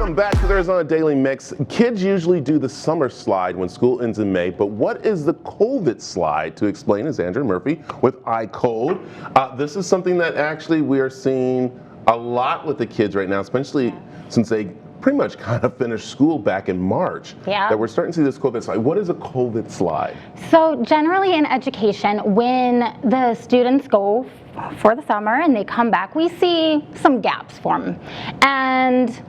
Welcome back to the Arizona Daily Mix. Kids usually do the summer slide when school ends in May, but what is the COVID slide? To explain is Andrew Murphy with iCode. This is something that actually we are seeing a lot with the kids right now, especially since they pretty much kind of finished school back in March. Yeah. That we're starting to see this COVID slide. What is a COVID slide? So generally in education, when the students go for the summer and they come back, we see some gaps form. And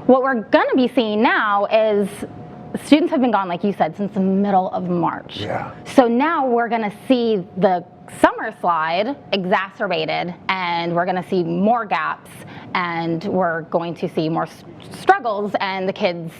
what we're going to be seeing now is students have been gone, like you said, since the middle of March. Yeah. So now we're going to see the summer slide exacerbated, and we're going to see more gaps, and we're going to see more struggles, and the kids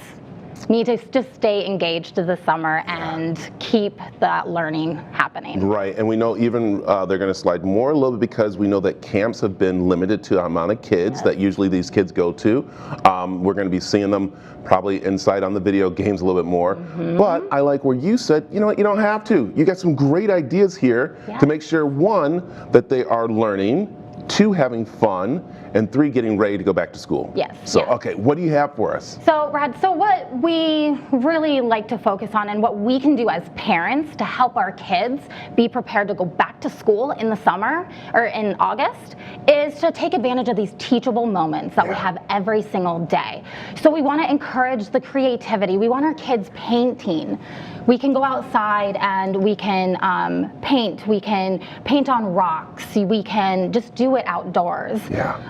need to just stay engaged this summer and keep that learning happening. Right, and we know even they're going to slide more a little bit because we know that camps have been limited to the amount of kids that usually these kids go to. We're going to be seeing them probably inside on the video games a little bit more. But I like where you said, you know what, you don't have to. You got some great ideas here to make sure, one, that they are learning, two, having fun, and three, getting ready to go back to school. Yes. So, okay, what do you have for us? So, Brad, so what we really like to focus on and what we can do as parents to help our kids be prepared to go back to school in the summer or in August is to take advantage of these teachable moments that we have every single day. So we want to encourage the creativity. We want our kids painting. We can go outside and we can paint. We can paint on rocks. We can just do it outdoors. Yeah,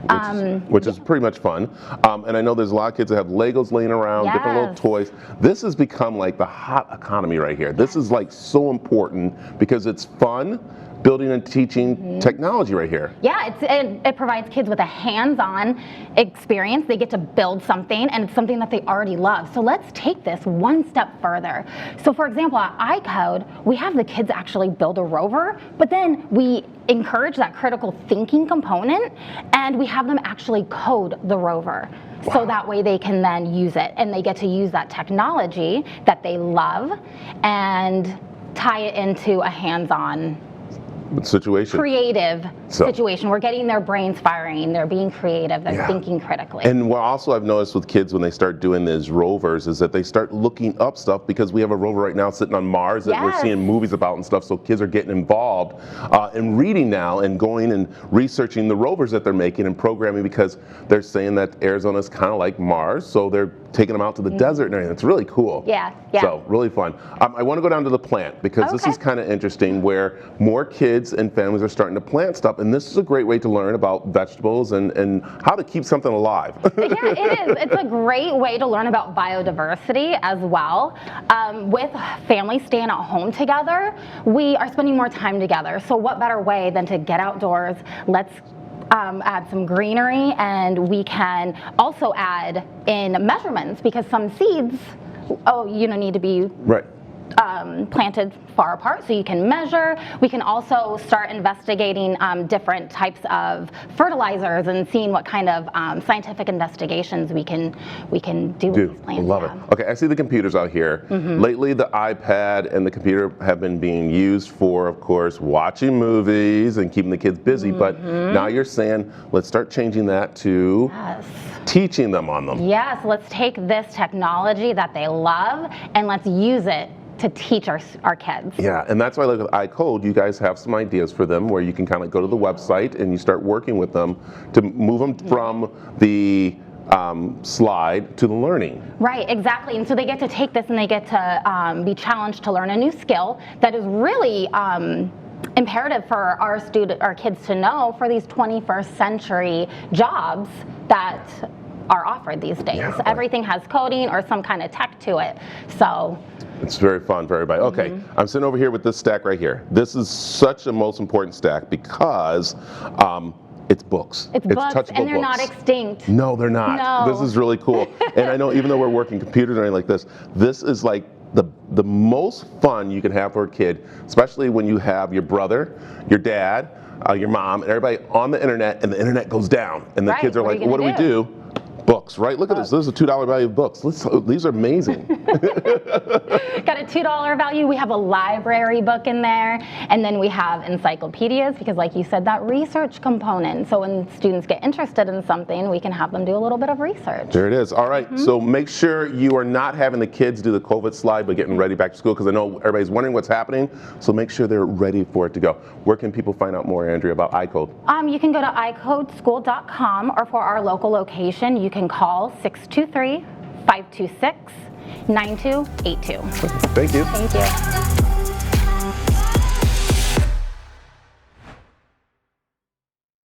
which is pretty much fun. And I know there's a lot of kids that have Legos laying around, different little toys. This has become like the hot economy right here. This is like so important because it's fun. Building and teaching technology right here. Yeah, it provides kids with a hands-on experience. They get to build something, and it's something that they already love. So let's take this one step further. So for example, at iCode, we have the kids actually build a rover, but then we encourage that critical thinking component, and we have them actually code the rover. So that way they can then use it, and they get to use that technology that they love and tie it into a hands-on situation. Creative situation. We're getting their brains firing. They're being creative. They're thinking critically. And what also I've noticed with kids when they start doing these rovers is that they start looking up stuff because we have a rover right now sitting on Mars that we're seeing movies about and stuff. So kids are getting involved in reading now and going and researching the rovers that they're making and programming because they're saying that Arizona is kind of like Mars. So they're taking them out to the desert and everything. It's really cool. Yeah. So really fun. I want to go down to the plant because this is kind of interesting where more kids and families are starting to plant stuff, and this is a great way to learn about vegetables and how to keep something alive. Yeah, it is. It's a great way to learn about biodiversity as well. With families staying at home together, we are spending more time together. So what better way than to get outdoors? Let's add some greenery, and we can also add in measurements because some seeds, need to be planted far apart so you can measure. We can also start investigating different types of fertilizers and seeing what kind of scientific investigations we can do with these plants. Love it. Okay, I see the computers out here. Lately the iPad and the computer have been being used for, of course, watching movies and keeping the kids busy, but now you're saying let's start changing that to teaching them on them. Yes, let's take this technology that they love and let's use it to teach our kids. Yeah, and that's why I like with iCode, you guys have some ideas for them where you can kind of go to the website and you start working with them to move them from the slide to the learning. Right, exactly. And so they get to take this and they get to be challenged to learn a new skill that is really imperative for our kids to know for these 21st century jobs that are offered these days. Everything has coding or some kind of tech to it. So it's very fun for everybody. Okay, I'm sitting over here with this stack right here. This is such a most important stack because it's books. It's books, touchable and they're books. not extinct. No, they're not. No. This is really cool. And I know even though we're working computers and anything like this is like the most fun you can have for a kid, especially when you have your brother, your dad, your mom, and everybody on the internet, and the internet goes down, and the kids are like, what do we do? Books, right? Look at this. This is a $2 value of books. These are amazing. Got a $2 value. We have a library book in there, and then we have encyclopedias because, like you said, that research component. So when students get interested in something, we can have them do a little bit of research. There it is. All right. So make sure you are not having the kids do the COVID slide, but getting ready back to school, because I know everybody's wondering what's happening. So make sure they're ready for it to go. Where can people find out more, Andrea, about iCode? You can go to icodeschool.com, or for our local location, you can call 623-526-9282. Thank you. Thank you.